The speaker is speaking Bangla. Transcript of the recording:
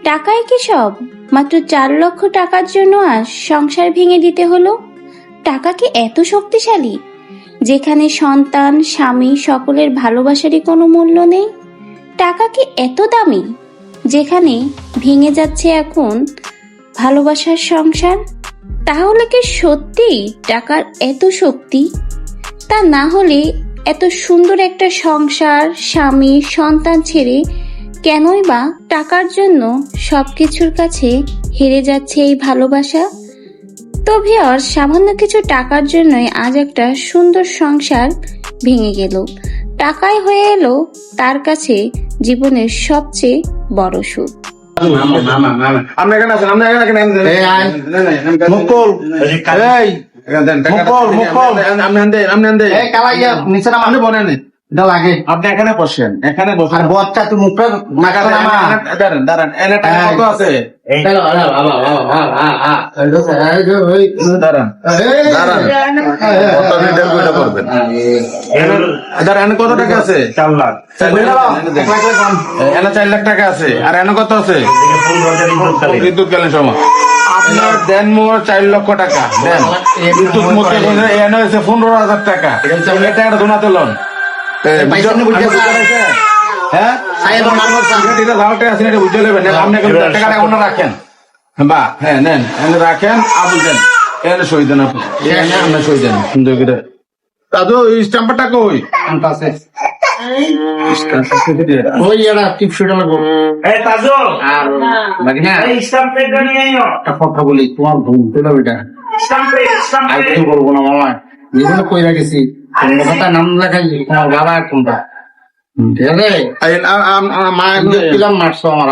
টাকায় কি সব? মাত্র 4 লক্ষ টাকার জন্য আজ সংসার ভেঙে দিতে হলো। টাকা কি এত শক্তিশালী, যেখানে সন্তান, স্বামী, সকলের ভালোবাসারই কোনো মূল্য নেই? টাকা কি এত দামি, যেখানে ভেঙে যাচ্ছে এখন ভালোবাসার সংসার? তাহলে কি সত্যিই টাকার এত শক্তি? তা না হলে এত সুন্দর একটা সংসার, স্বামী, সন্তান ছেড়ে কেনই বা টাকার জন্য সবকিছুর কাছে হেরে যাচ্ছে এই ভালোবাসা? তো ভিউয়ার্স, সামান্য কিছু টাকার জন্যই আজ একটা সুন্দর সংসার ভেঙে গেল। টাকাই হয়ে এলো তার কাছে জীবনের সবচেয়ে বড় সুখ। আপনি এখানে আছেন, আপনি এখানে মুকুল আপনি বলেন লাগে, আপনি এখানে বসেন, এখানে বসেন। বচ্চা তুই মুখটা দাঁড়ান দাঁড়ান, এনে টাকা কত আছে? কত টাকা আছে? 4 লাখ। এনে 4 লাখ টাকা আছে। আর এনে কত আছে? বিদ্যুৎকালীন সময় আপনার দেন মোর 4 লক্ষ টাকা দেন। বিদ্যুৎ মুখে এনে হয়েছে 15,000 টাকা। এটা একটা দোনাতে লোন। রাখেন বা হ্যাঁ নেন, রাখেন আবু দেন, এনে সই দেন, আপনি সই দেন সুন্দর করে। দাদু স্ট্যাম্পার টাকা ওই কথা বলি, তোমার ভুল পেল ওইটা বলবো না মামা, জীবনে কইরা গেছি কথা নাম লেখাই তোমার বাবা কোনটা, ঠিক আছে? মা মারছো আমার।